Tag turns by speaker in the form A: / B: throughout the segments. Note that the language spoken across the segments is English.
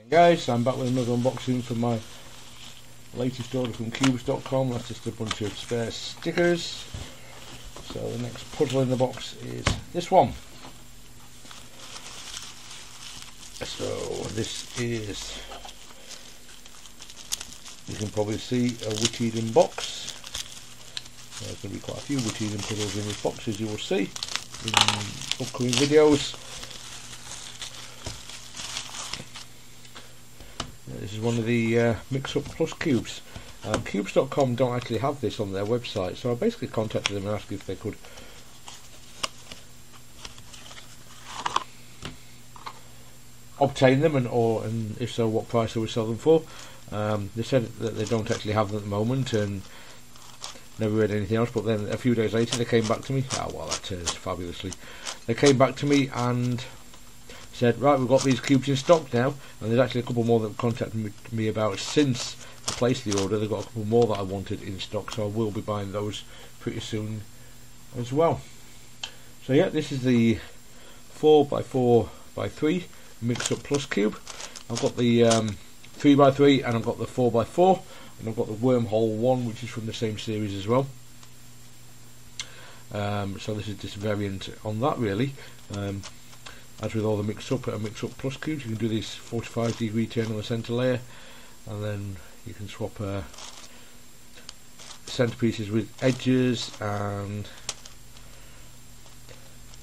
A: Guys, I'm back with another unboxing from my latest order from cubes.com. That's just a bunch of spare stickers. So the next puzzle in the box is this one. So this is, you can probably see, a WitEden box. There's going to be quite a few WitEden puzzles in this box, as you will see in upcoming videos. This is one of the Mixup Plus cubes. Cubes.com don't actually have this on their website, so I basically contacted them and asked if they could obtain them, and if so, what price they would sell them for. They said that they don't actually have them at the moment, and never heard anything else. But then a few days later, they came back to me. Oh well, that turns fabulously. They came back to me and said, right, we've got these cubes in stock now, and there's actually a couple more that have contacted me about since I placed the order. They've got a couple more that I wanted in stock, so I will be buying those pretty soon as well. So yeah, this is the 4x4x3 Mixup Plus cube. I've got the 3x3 and I've got the 4x4, and I've got the wormhole one, which is from the same series as well. So this is just a variant on that, really. As with all the Mixup and Mixup Plus cubes, you can do this 45-degree turn on the centre layer, and then you can swap centerpieces with edges. And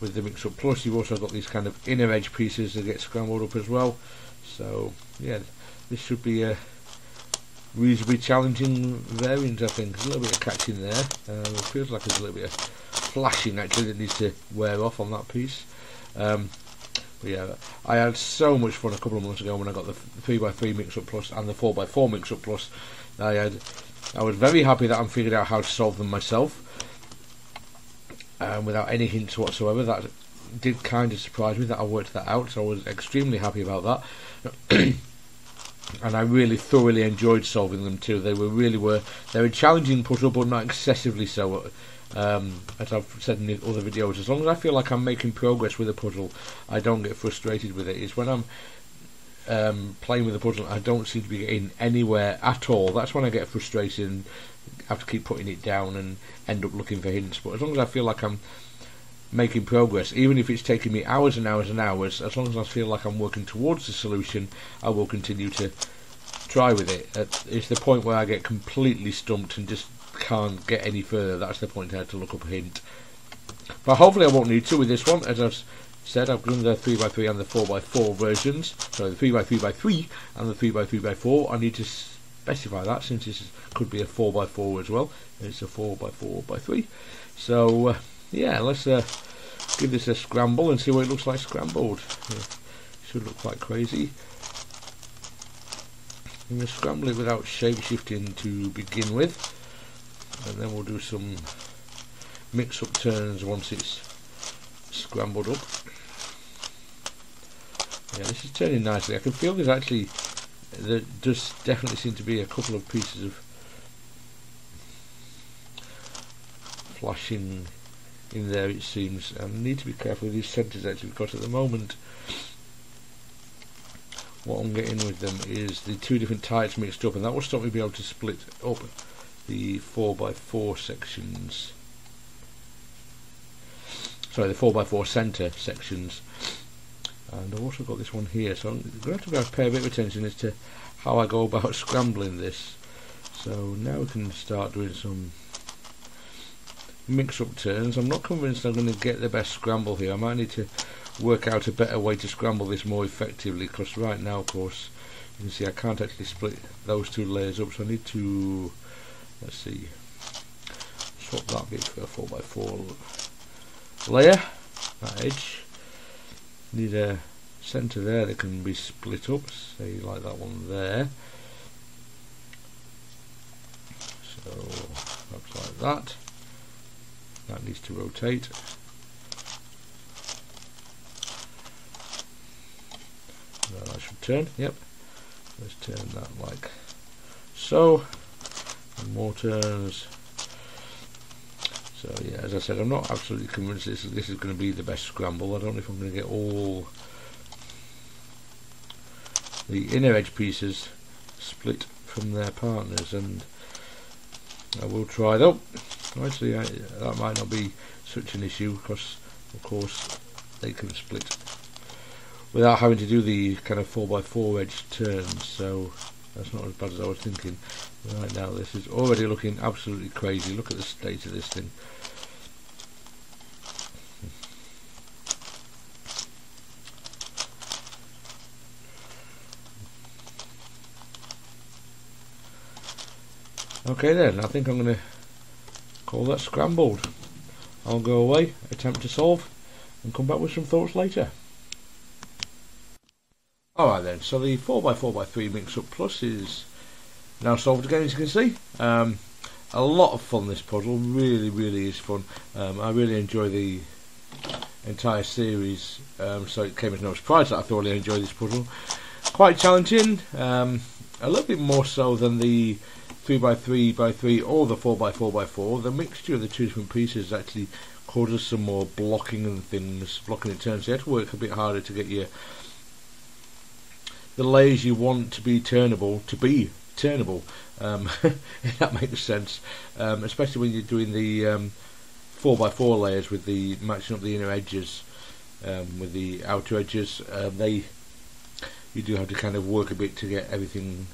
A: with the Mixup Plus, you've also got these kind of inner edge pieces that get scrambled up as well. So yeah, this should be a reasonably challenging variant, I think. There's a little bit of catch in there. It feels like there's a little bit of flashing actually that needs to wear off on that piece. But yeah, I had so much fun a couple of months ago when I got the 3x3 Mixup Plus and the 4x4 Mixup Plus. I was very happy that I figured out how to solve them myself, without any hints whatsoever. That did kind of surprise me that I worked that out, so I was extremely happy about that. And I really thoroughly enjoyed solving them too. They were a challenging puzzle, but not excessively so. As I've said in the other videos, as long as I feel like I'm making progress with a puzzle, I don't get frustrated with it. It's when I'm playing with a puzzle I don't seem to be getting anywhere at all, that's when I get frustrated and have to keep putting it down and end up looking for hints. But as long as I feel like I'm making progress, even if it's taking me hours and hours and hours, as long as I feel like I'm working towards the solution, I will continue to try with it. It's the point where I get completely stumped and just can't get any further. That's the point I had to look up a hint. But hopefully I won't need to with this one. As I've said, I've done the 3x3 and the 4x4 versions. So the 3x3x3 and the 3x3x4. I need to specify that, since this could be a 4x4 as well. It's a 4x4x3. So yeah, let's give this a scramble and see what it looks like scrambled. Should look quite crazy. I'm going to scramble it without shape-shifting to begin with, and then we'll do some mix-up turns once it's scrambled up. Yeah, this is turning nicely. I can feel there does definitely seem to be a couple of pieces of flashing in there, it seems. I need to be careful with these centres actually, because at the moment what I'm getting with them is the two different types mixed up, and that will stop me being able to split up the 4x4 sections. Sorry, the 4x4 centre sections. And I've also got this one here, so I'm going to have to pay a bit of attention as to how I go about scrambling this. So now we can start doing some mix-up turns. I'm not convinced I'm going to get the best scramble here. I might need to work out a better way to scramble this more effectively, because right now, of course, you can see I can't actually split those two layers up, so I need to, let's see, swap that bit for a 4x4 layer, that edge. Need a centre there that can be split up, say like that one there. So looks like that. That needs to rotate. No, that should turn. Yep. Let's turn that like so. And more turns. So yeah, as I said, I'm not absolutely convinced this is going to be the best scramble. I don't know if I'm going to get all the inner edge pieces split from their partners, and I will try though. Actually, that might not be such an issue, because of course they can split without having to do the kind of 4x4 edge turns, so that's not as bad as I was thinking. Right now this is already looking absolutely crazy. Look at the state of this thing. Okay then, I think I'm going to call that scrambled. I'll go away, attempt to solve, and come back with some thoughts later. Alright then, so the 4x4x3 Mixup Plus is now solved again, as you can see. A lot of fun, this puzzle, really is fun. I really enjoy the entire series, so it came as no surprise that I thoroughly enjoyed this puzzle. Quite challenging, a little bit more so than the 3x3x3 or the 4x4x4. The mixture of the two different pieces actually causes some more blocking and things, blocking in turns. So you have to work a bit harder to get the layers you want to be turnable if that makes sense, especially when you're doing the 4x4 layers with the matching up the inner edges with the outer edges. You do have to kind of work a bit to get everything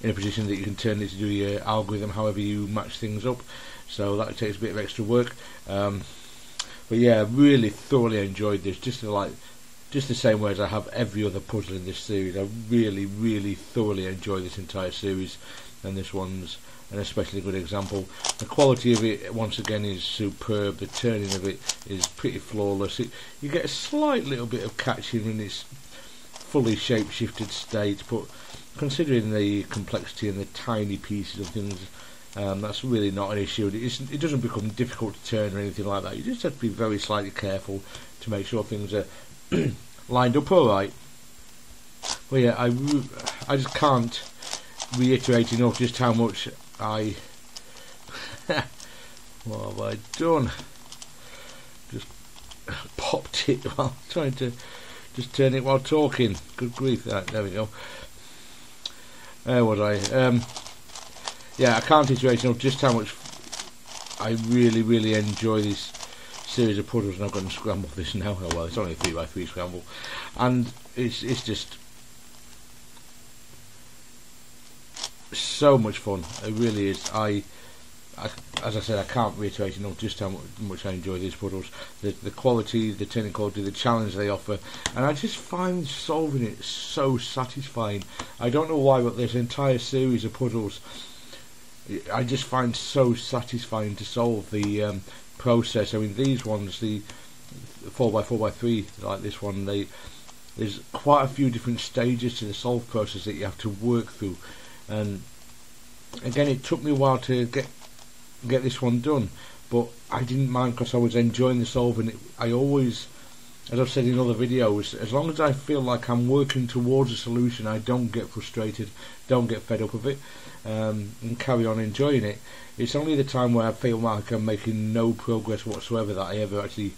A: in a position that you can turn it to do your algorithm however you match things up, so that takes a bit of extra work, but yeah, really thoroughly enjoyed this, just the same way as I have every other puzzle in this series. I really thoroughly enjoy this entire series, and this one's an especially good example. The quality of it once again is superb. The turning of it is pretty flawless. You get a slight little bit of catching in its fully shape-shifted state, but considering the complexity and the tiny pieces of things, that's really not an issue. It doesn't become difficult to turn or anything like that. You just have to be very slightly careful to make sure things are lined up alright. Well, yeah, I just can't reiterate enough just how much what have I done? Just popped it while trying to just turn it while talking. Good grief, there we go. Where was I? Yeah, I can't iterate enough just how much I really enjoy this series of puzzles, and I've got to scramble this now. Oh well, it's only a 3x3 scramble, and it's just so much fun. It really is. As I said, I can't reiterate enough just how much I enjoy these puzzles. The quality, the turning quality, the challenge they offer, and I just find solving it so satisfying. I don't know why, but this entire series of puzzles I just find so satisfying to solve the process. I mean, these ones, the 4x4x3 like this one, there's quite a few different stages to the solve process that you have to work through, and again, it took me a while to get this one done, but I didn't mind because I was enjoying the solving. I always, as I've said in other videos, as long as I feel like I'm working towards a solution, I don't get frustrated, don't get fed up of it, and carry on enjoying it. It's only the time where I feel like I'm making no progress whatsoever that I ever actually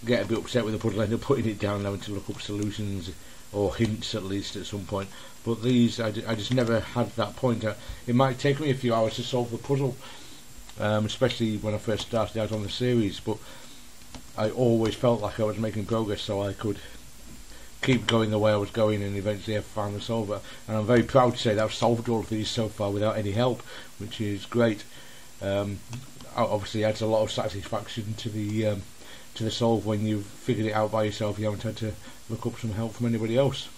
A: get a bit upset with the puzzle, end up putting it down and having to look up solutions or hints at least at some point. But these, I just never had that point. It might take me a few hours to solve the puzzle, especially when I first started out on the series, but I always felt like I was making progress, so I could keep going the way I was going, and eventually I found the solver. And I'm very proud to say that I've solved all of these so far without any help, which is great. Obviously adds a lot of satisfaction to the solve when you've figured it out by yourself. You haven't had to look up some help from anybody else.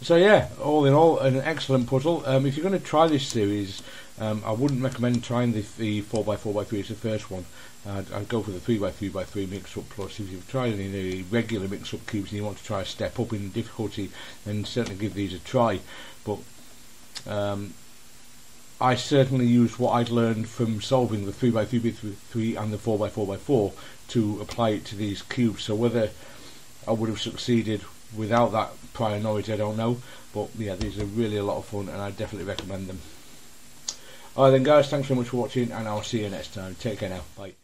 A: So yeah, all in all, an excellent puzzle. If you're going to try this series, I wouldn't recommend trying the 4x4x3 as the first one. I'd go for the 3x3x3 Mixup Plus. If you've tried any of the regular Mixup cubes and you want to try a step up in difficulty, then certainly give these a try. But I certainly used what I'd learned from solving the 3x3x3 and the 4x4x4 to apply it to these cubes. So whether I would have succeeded without that prior knowledge, I don't know. But yeah, these are really a lot of fun, and I definitely recommend them. Alright then guys, thanks very much for watching, and I'll see you next time. Take care now. Bye.